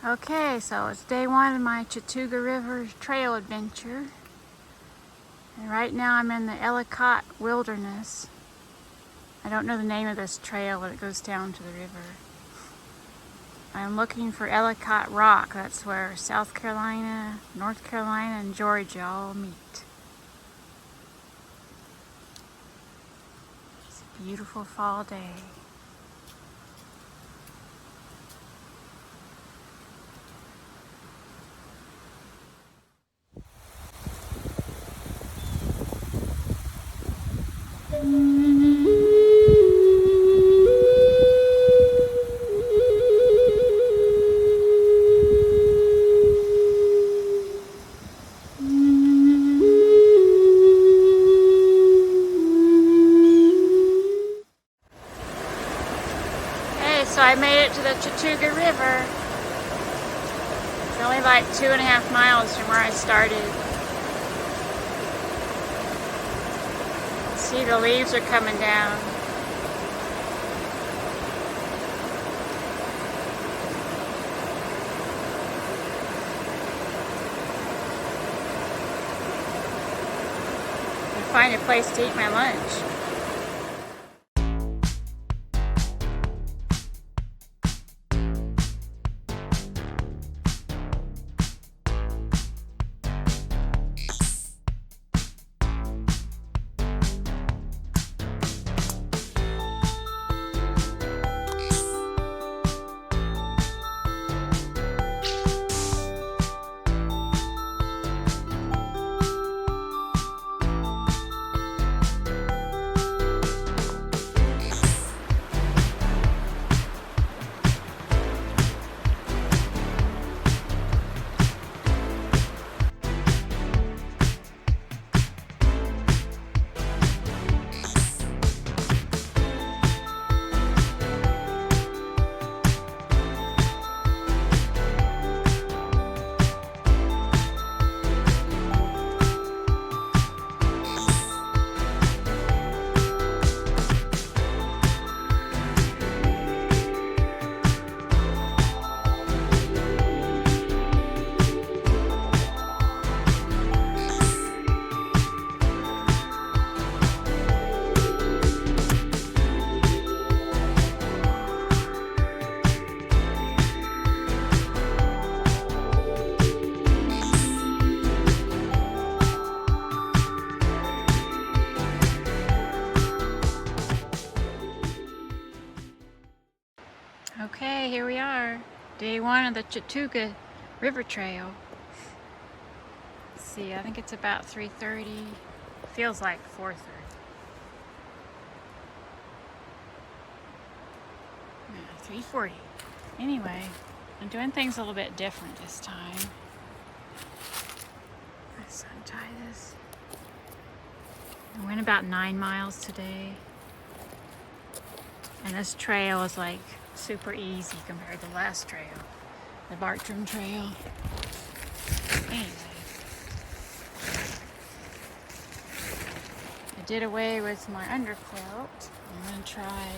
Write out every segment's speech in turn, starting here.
Okay, so it's day one of my Chattooga River trail adventure. And right now I'm in the Ellicott Wilderness. I don't know the name of this trail, but it goes down to the river. I'm looking for Ellicott Rock. That's where South Carolina, North Carolina, and Georgia all meet. It's a beautiful fall day. So I made it to the Chattooga River. It's only like 2.5 miles from where I started. See, the leaves are coming down. I find a place to eat my lunch. Okay, here we are. Day one of the Chattooga River Trail. Let's see, I think it's about 3:30. Feels like 4:30. Yeah, 3:40. Anyway, I'm doing things a little bit different this time. Let's untie this. I went about 9 miles today. And this trail is like super easy compared to the last trail, the Bartram Trail. Anyway, I did away with my underquilt. I'm going to try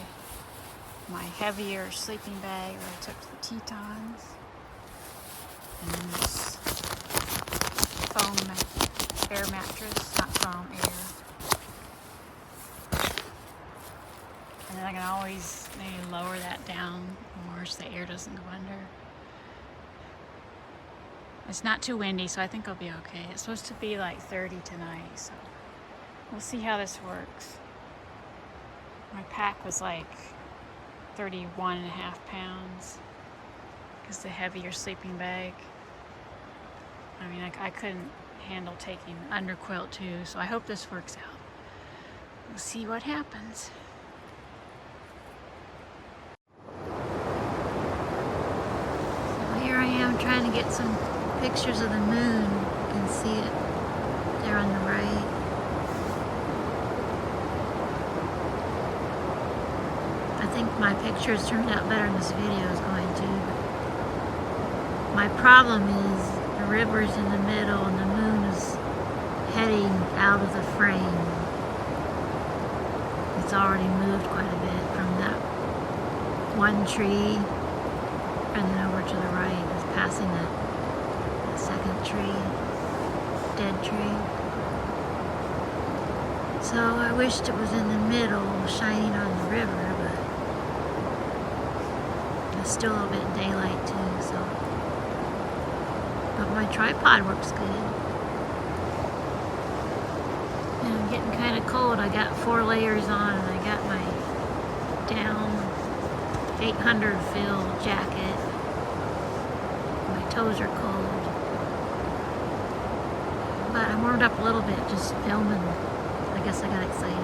my heavier sleeping bag that I took to the Tetons. And then this foam air mattress, not foam, air. And then I can always maybe lower that down more so the air doesn't go under. It's not too windy, so I think I'll be okay. It's supposed to be like 30 tonight, so we'll see how this works. My pack was like 31.5 pounds because the heavier sleeping bag. I mean, I couldn't handle taking the underquilt too, so I hope this works out. We'll see what happens. I'm trying to get some pictures of the moon. You can see it there on the right. I think my pictures turned out better than this video is going to. My problem is the river's in the middle and the moon is heading out of the frame. It's already moved quite a bit from that one tree and then over to the right. passing that second tree, dead tree. So I wished it was in the middle, shining on the river, but it's still a little bit of daylight too, so. But my tripod works good. And I'm getting kind of cold. I got 4 layers on, and I got my down 800 fill jacket. My toes are cold. But I warmed up a little bit just filming. I guess I got excited.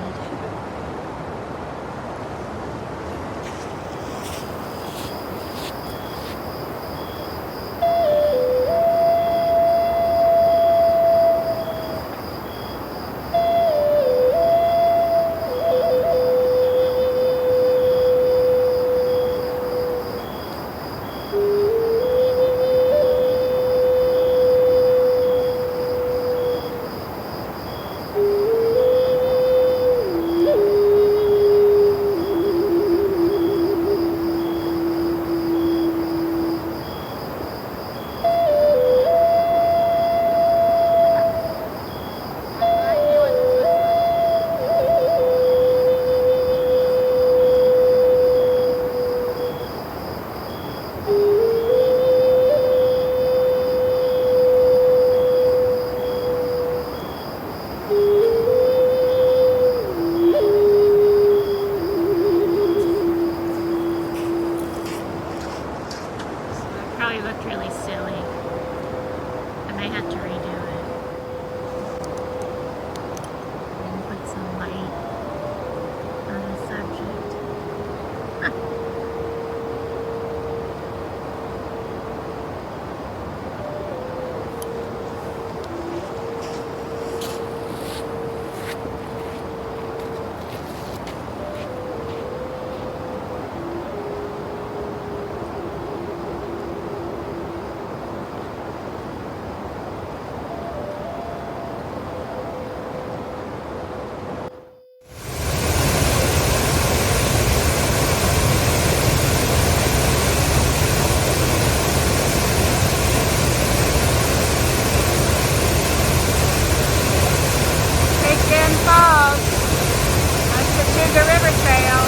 Chattooga River Trail.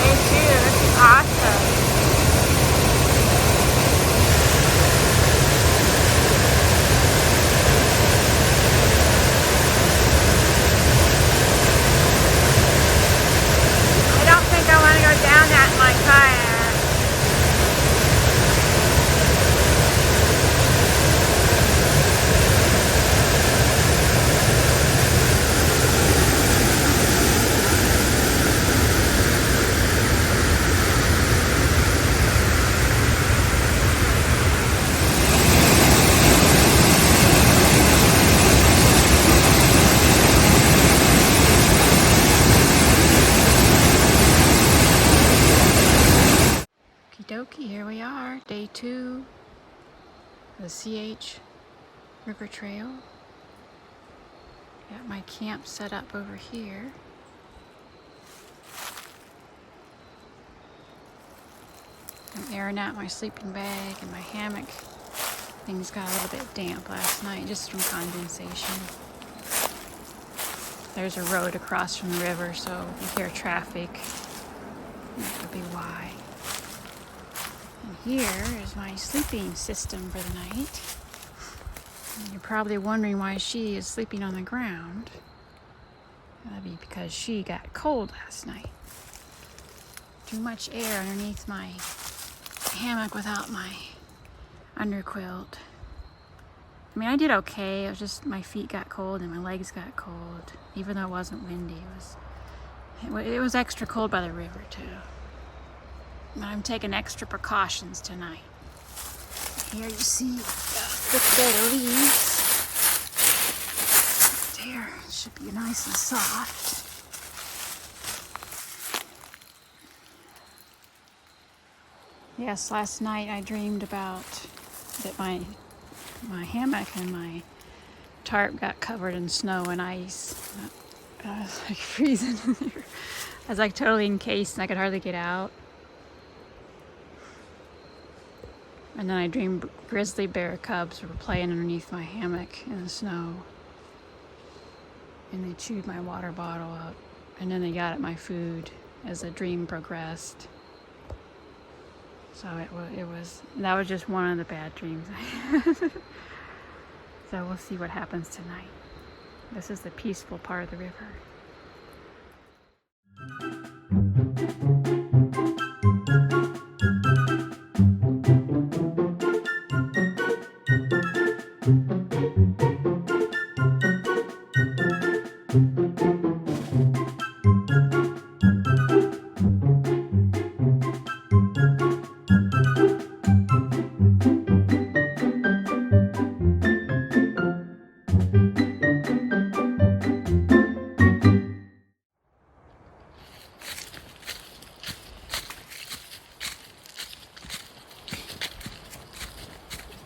Day 2. This is awesome. I don't think I want to go down that in my kayak. Okie, here we are, day 2 of the CH River Trail. Got my camp set up over here. I'm airing out my sleeping bag and my hammock. Things got a little bit damp last night just from condensation. There's a road across from the river, so if you hear traffic, that could be why. And here is my sleeping system for the night. And you're probably wondering why she is sleeping on the ground. That'd be because she got cold last night. Too much air underneath my hammock without my underquilt. I mean, I did okay. It was just my feet got cold and my legs got cold. Even though it wasn't windy, it was extra cold by the river too. But I'm taking extra precautions tonight. Here you see a thick bed of leaves. There, it should be nice and soft. Yes, last night I dreamed about that my hammock and my tarp got covered in snow and ice. I was like freezing in there. I was like totally encased and I could hardly get out. And then I dreamed grizzly bear cubs were playing underneath my hammock in the snow. And they chewed my water bottle up. And then they got at my food as the dream progressed. So that was just one of the bad dreams I had. So we'll see what happens tonight. This is the peaceful part of the river.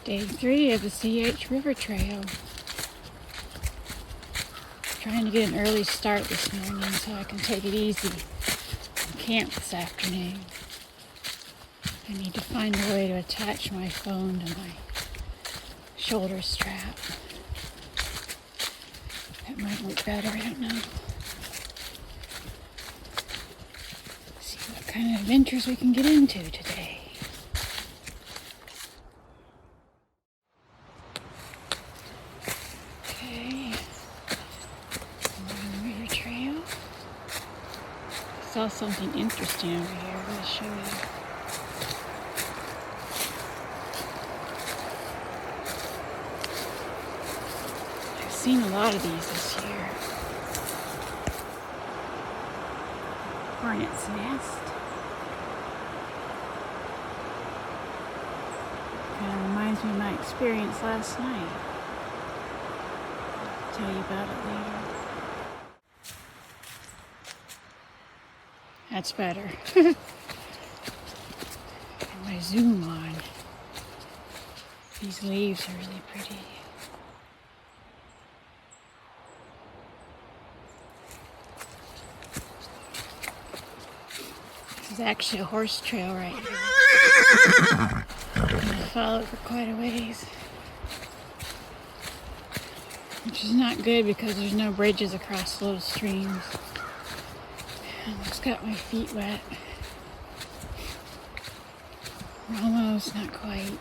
Day 3 of the CH River Trail. Trying to get an early start this morning so I can take it easy and camp this afternoon. I need to find a way to attach my phone to my shoulder strap. That might work better, I don't know. See what kind of adventures we can get into today. I saw something interesting over here. I'm going to show you. I've seen a lot of these this year. Hornet's nest. Kind of reminds me of my experience last night. I'll tell you about it later. That's better. Got my zoom on. These leaves are really pretty. This is actually a horse trail right here. I'm gonna follow it for quite a ways. Which is not good because there's no bridges across little streams. I almost got my feet wet. Almost, not quite.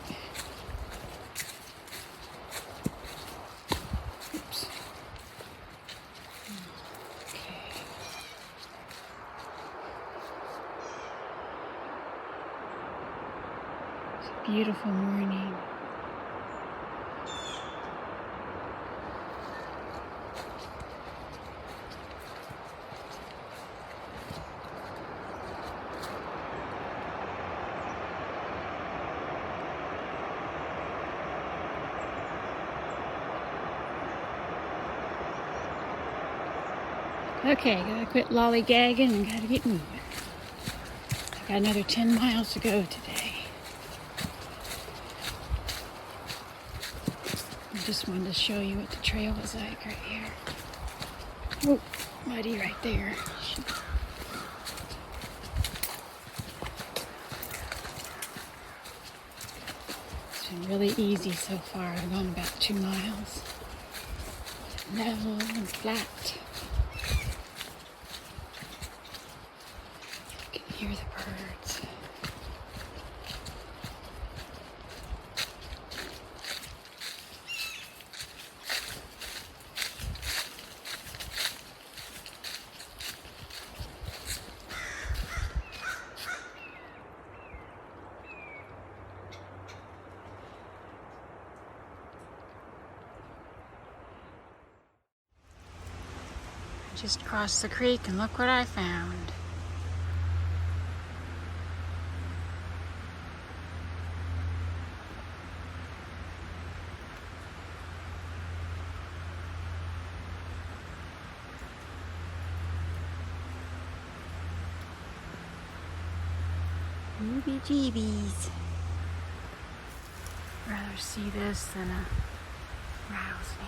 Oops. Okay. It's a beautiful morning. Okay, gotta quit lollygagging and gotta get moving. I got another 10 miles to go today. I just wanted to show you what the trail was like right here. Oh, muddy right there. It's been really easy so far. I've gone about 2 miles. Level and flat. Hear the birds. I just crossed the creek and look what I found. Ooby jeebies. Rather see this than a rattlesnake.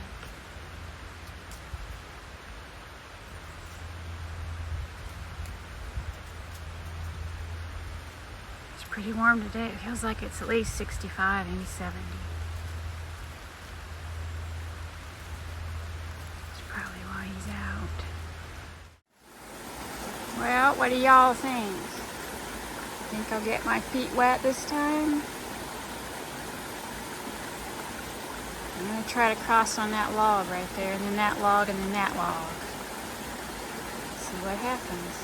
It's pretty warm today. It feels like it's at least 65, maybe 70. That's probably why he's out. Well, what do y'all think? Think I'll get my feet wet this time? I'm going to try to cross on that log right there, and then that log, and then that log. See what happens.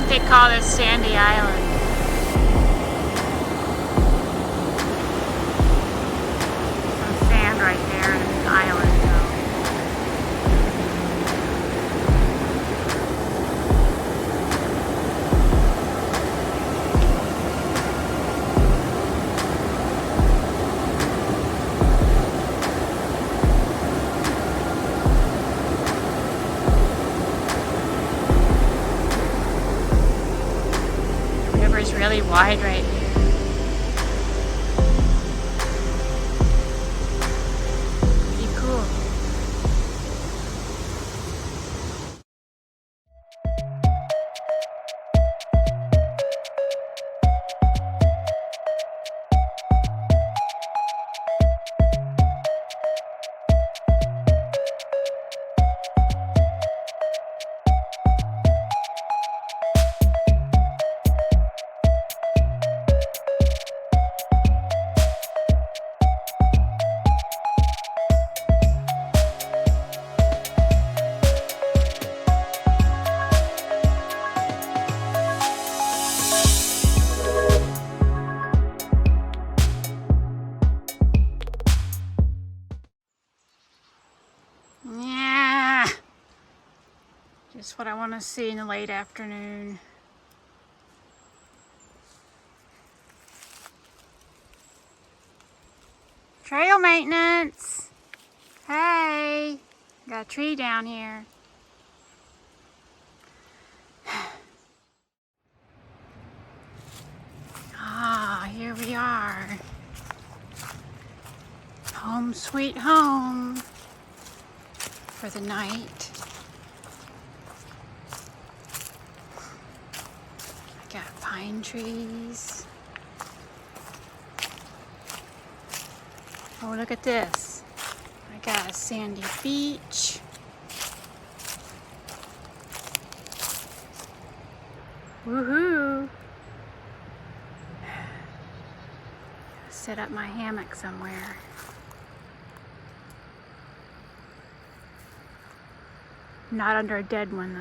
They call this Sandy Island. Some sand right there and an island. It's really wide right here. Pretty cool. Yeah, just what I want to see in the late afternoon. Trail maintenance. Hey, got a tree down here. Ah, here we are. Home sweet home for the night. I got pine trees. Oh, look at this. I got a sandy beach. Woohoo! Set up my hammock somewhere. Not under a dead one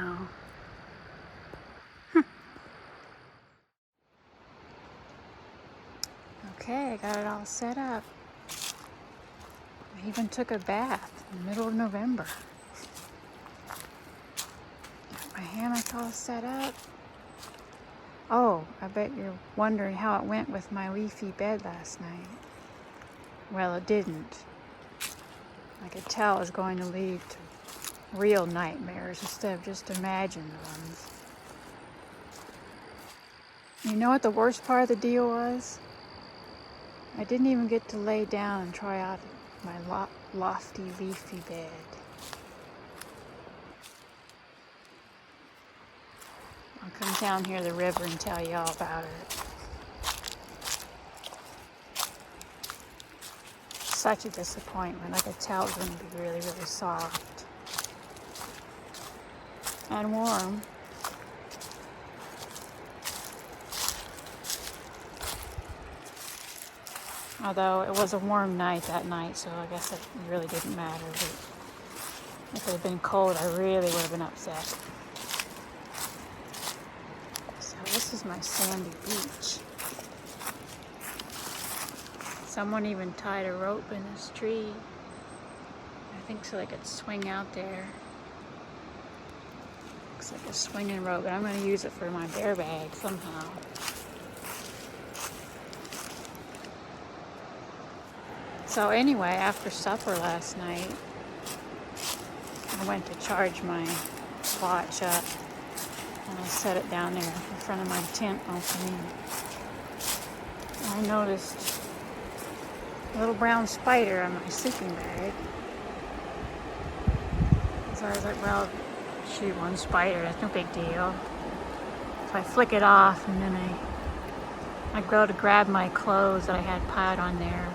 though. Okay, I got it all set up. I even took a bath in the middle of November. Got my hammock all set up. Oh, I bet you're wondering how it went with my leafy bed last night. Well, it didn't. I could tell it was going to lead to real nightmares instead of just imagined ones. You know what the worst part of the deal was? I didn't even get to lay down and try out my lofty leafy bed. I'll come down here to the river and tell you all about it. such a disappointment. I could tell it was going to be really, really soft and warm. Although it was a warm night that night, so I guess it really didn't matter. But if it had been cold, I really would have been upset. So this is my sandy beach. Someone even tied a rope in this tree. I think so they could swing out there. Looks like a swinging rope, but I'm going to use it for my bear bag somehow. So anyway, after supper last night, I went to charge my watch up, and I set it down there in front of my tent opening. And I noticed a little brown spider on my sleeping bag. So I was like, well, shoot, one spider, that's no big deal. So I flick it off, and then I go to grab my clothes that I had piled on there.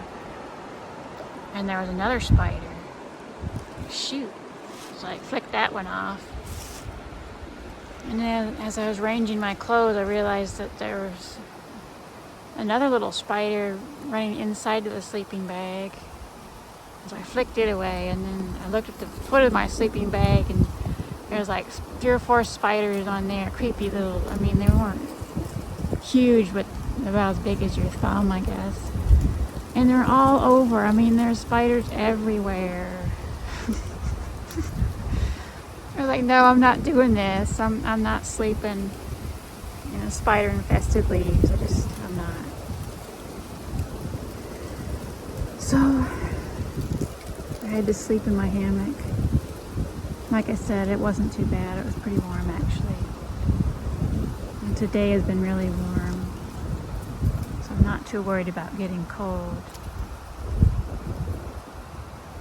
And there was another spider. Shoot. So I flicked that one off. And then as I was arranging my clothes, I realized that there was another little spider running inside of the sleeping bag. So I flicked it away, and then I looked at the foot of my sleeping bag, and there was like 3 or 4 spiders on there. Creepy little, I mean, they weren't huge, but about as big as your thumb, I guess. And they're all over. I mean, there's spiders everywhere. I was like, no, I'm not doing this. I'm not sleeping in spider-infested leaves. I'm not. So, I had to sleep in my hammock. Like I said, it wasn't too bad. It was pretty warm, actually. And today has been really warm. I'm not too worried about getting cold.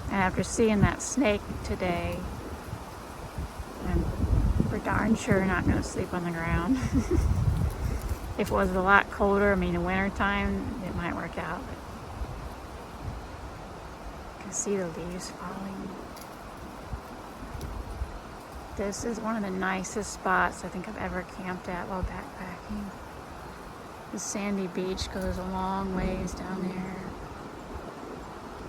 And after seeing that snake today, I'm for darn sure not going to sleep on the ground. If it was a lot colder, I mean in wintertime, it might work out. But you can see the leaves falling. This is one of the nicest spots I think I've ever camped at while backpacking. The sandy beach goes a long ways down there.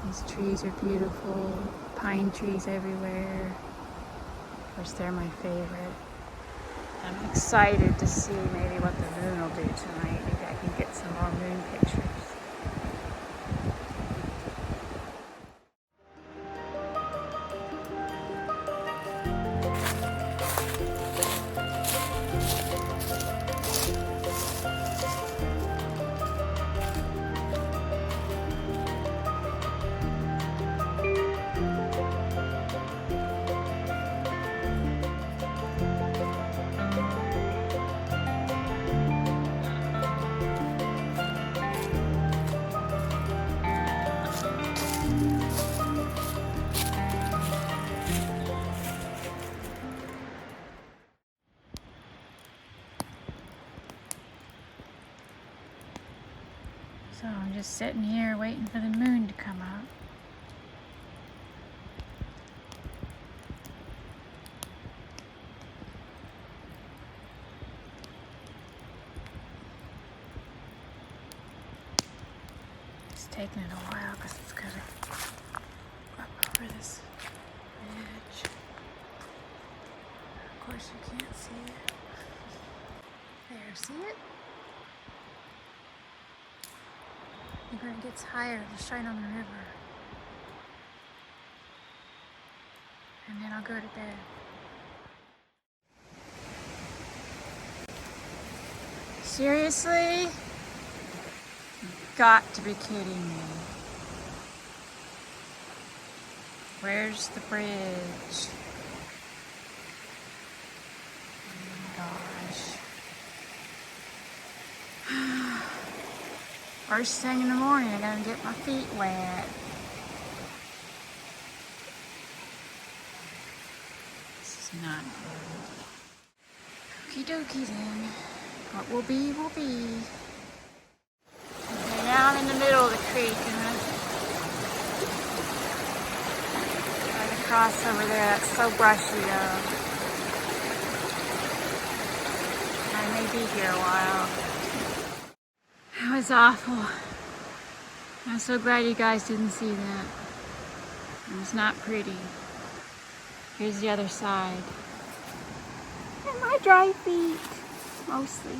These trees are beautiful. Pine trees everywhere. Of course, they're my favorite. I'm excited to see maybe what the moon will do tonight. Maybe I can get some more moon pictures. So I'm just sitting here waiting for the moon to come up. It's taking it a while because it's got to up over this ridge. Of course you can't see it. There, see it? And when it gets higher, it'll shine on the river. And then I'll go to bed. Seriously? You've got to be kidding me. Where's the bridge? Oh my gosh. First thing in the morning, I gotta get my feet wet. This is not good. Okie dokie then. What will be, will be. Okay, now I'm in the middle of the creek and across over there. That's so brushy though. I may be here a while. That was awful. I'm so glad you guys didn't see that. It was not pretty. Here's the other side. And my dry feet, mostly.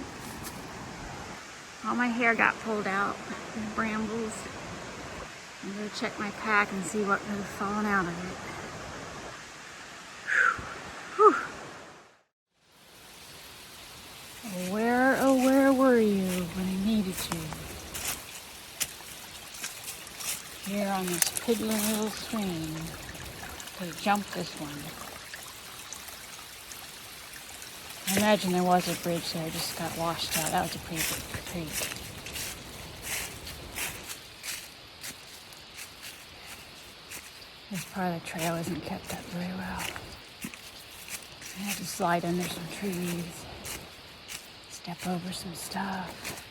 All my hair got pulled out in brambles. I'm gonna check my pack and see what could have fallen out of it. Whew. Where were you when I needed you? Here on this piddling little stream. To jump this one. I imagine there was a bridge there, just got washed out. That was a pretty big creek. This part of the trail isn't kept up very well. I had to slide under some trees, step over some stuff.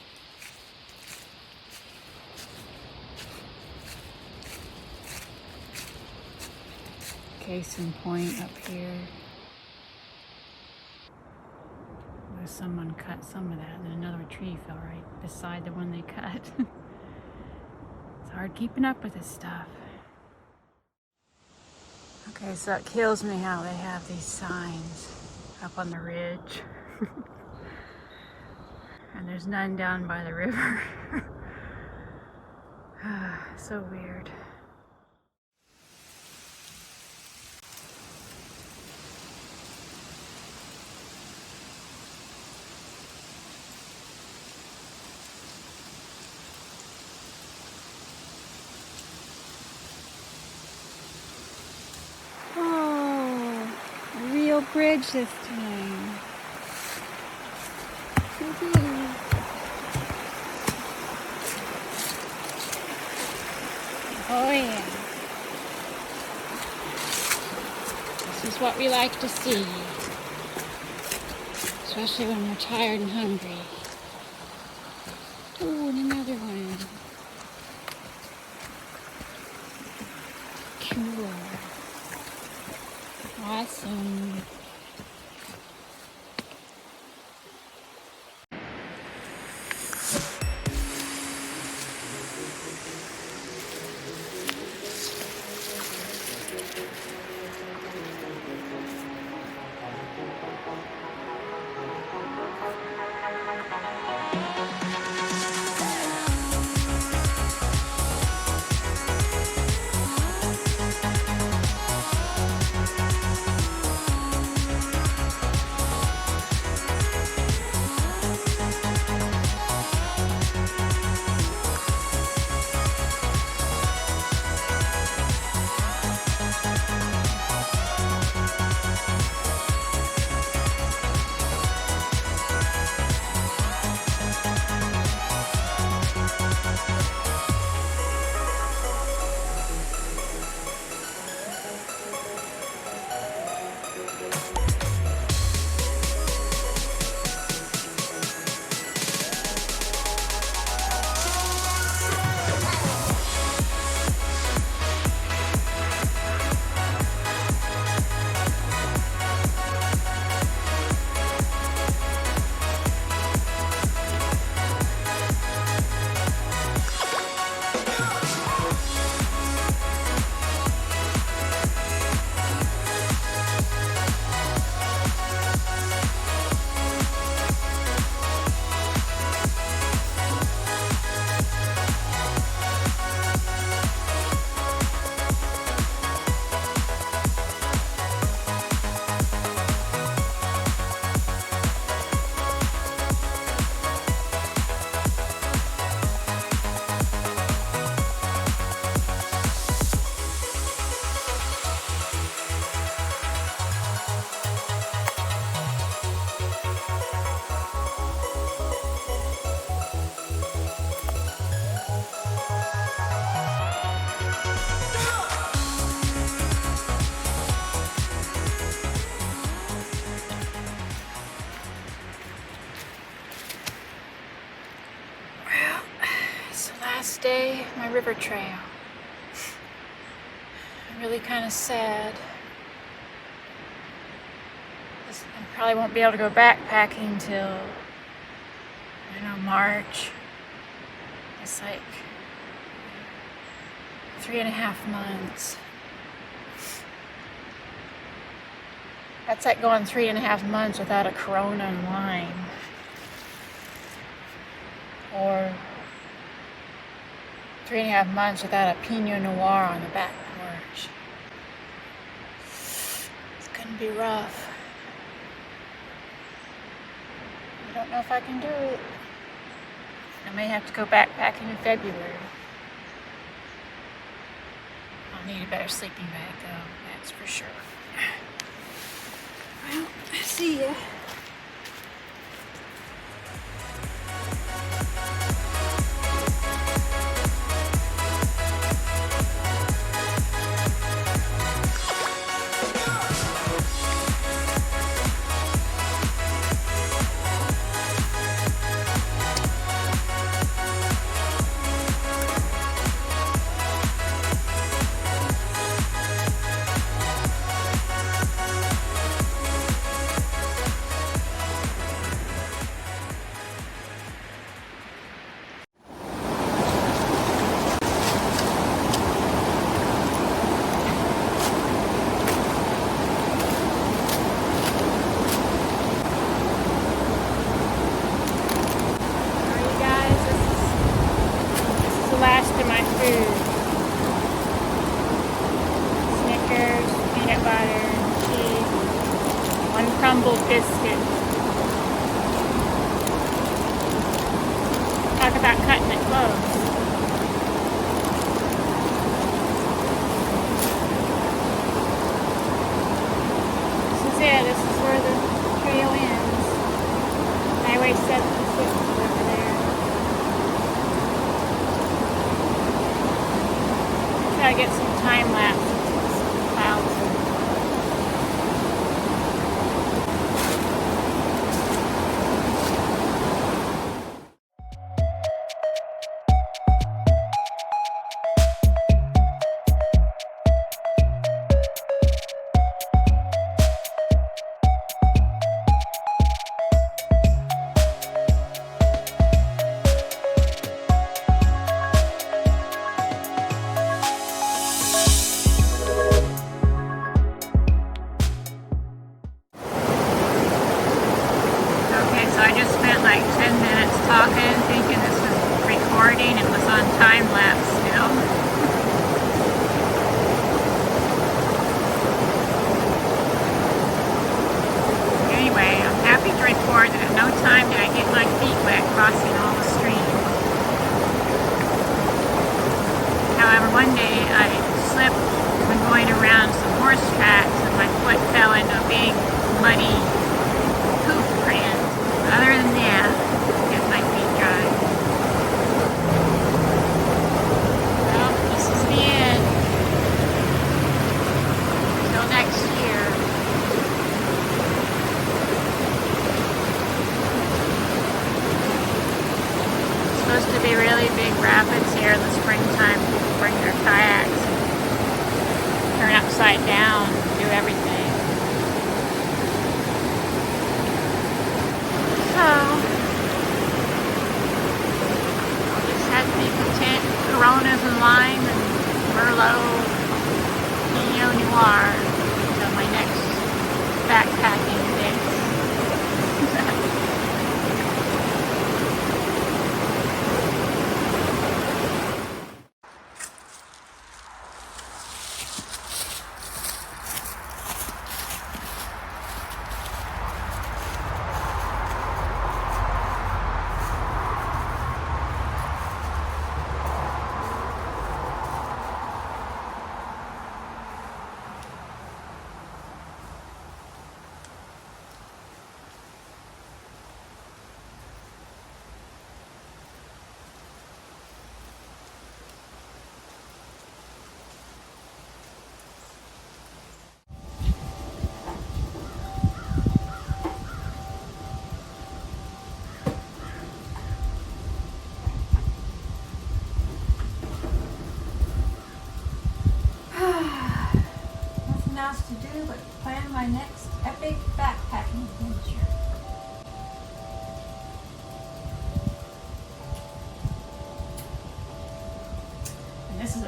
Case in point up here. Where someone cut some of that, and another tree fell right beside the one they cut. It's hard keeping up with this stuff. Okay, so it kills me how they have these signs up on the ridge. And there's none down by the river. So weird. Bridge this time. Oh yeah. This is what we like to see. Especially when we're tired and hungry. Oh, and another one. Cool. Awesome. Day, my river trail. I really kind of sad. I probably won't be able to go backpacking till, I don't know, March. It's like 3.5 months. That's like going 3.5 months without a Corona and lime. Or 3.5 months without a Pinot Noir on the back porch. It's gonna be rough. I don't know if I can do it. I may have to go backpacking in February. I'll need a better sleeping bag though, that's for sure. Well, see ya. Last of my food. Snickers, peanut butter, cheese, 1 crumbled biscuit. Talk about cutting it close. This is it. This is where the trail ends. Highway 76 over there. Try to get some time lapse of some clouds. So I just spent like 10 minutes talking, thinking this was recording. It was on time lapse still. Anyway, I'm happy to report that at no time did I get my feet wet crossing all the streams. However, one day I slipped when going around some horse tracks and my foot fell into a big muddy poop print. Other than that, get my feet dry. Well, this is the end. Until next year. It's supposed to be really big rapids here in the springtime. People bring their kayaks and turn upside down and do everything. So, I'll just have to be content with Coronas and lime and Merlot, Pinot Noir until my next backpacking days.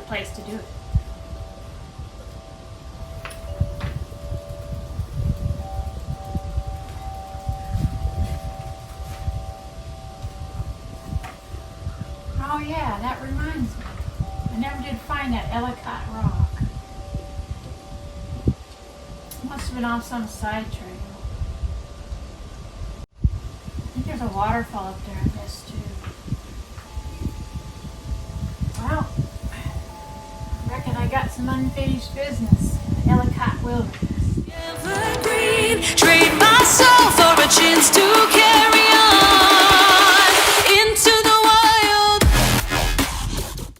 place to do it. Oh yeah, that reminds me. I never did find that Ellicott Rock. Must have been off some side trail. I think there's a waterfall up there, I guess, too. Well, I reckon I got some unfinished business in the Ellicott wilderness. Evergreen, trade my soul for a